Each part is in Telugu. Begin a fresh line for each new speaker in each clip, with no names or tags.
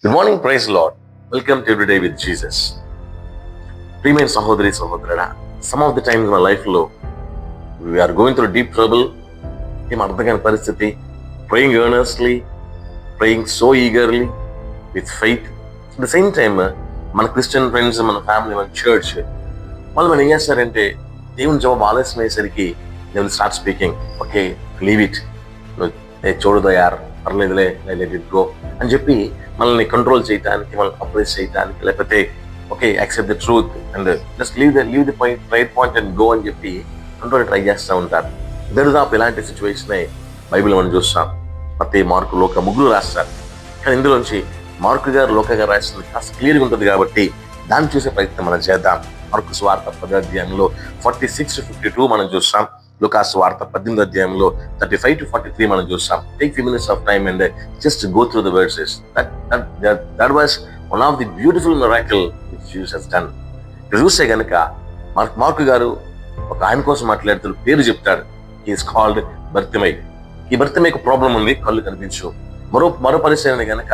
Good morning, praise the Lord. Welcome to Everyday with Jesus. ప్రియమైన సహోదరి సహోదరుడా, సమ్ ఆఫ్ ది టైమ్స్ మన లైఫ్లో we are going through deep trouble. ఏం అర్థం కాని పరిస్థితి. Praying earnestly, praying so eagerly with faith. At the same time మన క్రిస్టియన్ ఫ్రెండ్స్, మన ఫ్యామిలీ, మన చర్చ్ వాళ్ళు మనం ఏం చేస్తారంటే దేవుని జవాబు ఆలస్యం అయ్యేసరికి they will start speaking, okay leave it, చూడదు యార్, పర్లేదులే, లెట్ ఇట్ గో అని చెప్పి మనల్ని కంట్రోల్ చేయడానికి, మనల్ని అప్రెస్ చేయడానికి, లేకపోతే okay accept the truth and just leave the right point and go అని చెప్పి కంట్రోల్ ట్రై చేస్తూ ఉంటారు. దరిదాపు ఇలాంటి సిచ్యువేషన్ బైబిల్ మనం చూస్తాం. మత్తయి, మార్కు, లూకా ముగ్గురు రాస్తారు. కానీ ఇందులోంచి మార్కు గారు, లూకా గారు రాసింది కాస్త క్లియర్గా ఉంటుంది కాబట్టి దాన్ని చూసే ప్రయత్నం మనం చేద్దాం. మార్కు సువార్త 10వ అధ్యాయంలో 46-52 మనం చూస్తాం. లూకా సువార్త 18వ అధ్యాయంలో 35 to 43 మనం చూస్తాం. Take few minutes of time and just go through the verses. That was one of the beautiful miracle which Jesus has done. ఇక్కడ చూస్తే కనుక మార్కు గారు ఒక ఆయన కోసం మాట్లాడుతూ పేరు చెప్తాడు. He is called Bartimaeus. ఈ బర్తిమైకి ప్రాబ్లం ఉంది, కళ్ళు కనిపించు. మరో పరిస్థితి కనుక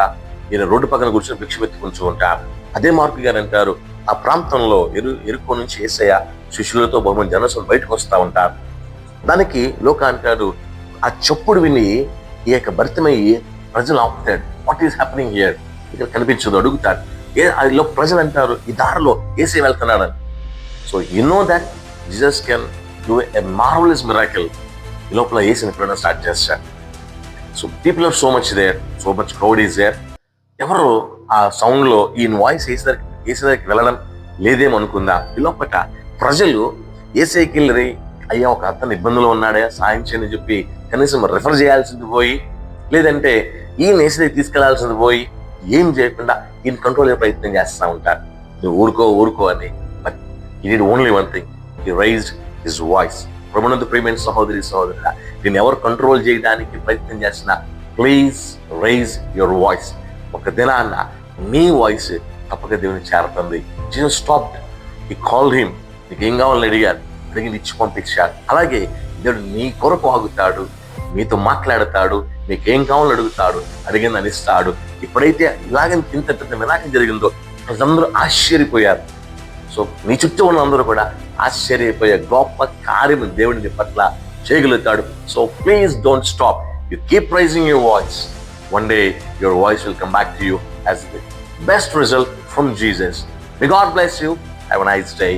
ఈయన రోడ్డు పక్కన కూర్చొని భిక్ష పెట్టుకుంటూ ఉంటారు. అదే మార్కు గారు అంటారు, ఆ ప్రాంతంలో ఎరుకో నుంచి యేసయ్య శిష్యులతో బహుమతి జనసం బయటకు వస్తూ ఉంటారు. దానికి లోక అంటాడు, ఆ చప్పుడు విని ఈ యొక్క భర్తమయ్యి ప్రజలు ఆపుతాడు. వాట్ ఈస్ హ్యాపెనింగ్ హియర్, ఇక్కడ కనిపించదు, అడుగుతాడు. అదిలో ప్రజలు అంటారు, ఈ దారిలో యేసయ్య వెళ్తున్నాడని. So you know that Jesus can do a marvellous miracle. ఈ లోపల యేసుని ఎప్పుడైనా స్టార్ట్ చేస్తాడు. So people are so much there, so much crowd is there. ఎవరు ఆ సౌండ్ లో ఈయన వాయిస్ యేసయ్యకి వెళ్ళడం లేదేమో అనుకుందా. ఈ లోపల ప్రజలు యేసయ్యకి వెళ్ళి, అయ్యా ఒక అతను ఇబ్బందులు ఉన్నాడే, సాయం చేయని చెప్పి కనీసం రెఫర్ చేయాల్సింది పోయి, లేదంటే ఈయన యేసయ్యకి తీసుకెళ్లాల్సింది పోయి, ఏం చేయకుండా ఈయన కంట్రోల్ అయ్యే ప్రయత్నం చేస్తూ ఉంటారు. నువ్వు ఊరుకో అని. But he did only one thing, he raised his voice. ప్రభునందు ప్రియమైన సహోదరి సహోదరుడా, దీన్ని ఎవరు కంట్రోల్ చేయడానికి ప్రయత్నం చేస్తున్నా, ప్లీజ్ రైజ్ యువర్ వాయిస్. ఒక దినాన్న నీ వాయిస్ తప్పక దేవుని చేరుతుంది. జీసస్ స్టాప్డ్, హి కాల్డ్ హిమ్. నీకు ఏం కావాలని అడిగారు, అడిగి ఇచ్చి పంపించాడు. అలాగే దేవుడు నీ కొరకు ఆగుతాడు, మీతో మాట్లాడతాడు, మీకేం కావాలని అడుగుతాడు, అడిగిందని ఇస్తాడు. ఎప్పుడైతే ఇలాగ ఇంత పెద్ద మిరాకిల్ జరిగిందో ప్రజలందరూ ఆశ్చర్యపోయారు. సో నీ చుట్టూ ఉన్న అందరూ కూడా ఆశ్చర్యపోయే గొప్ప కార్యం దేవుడి పట్ల చేయగలుగుతాడు. So please don't stop, you keep raising your voice. One day your voice will come back to you as the best result from Jesus. May God bless you. Have a nice day.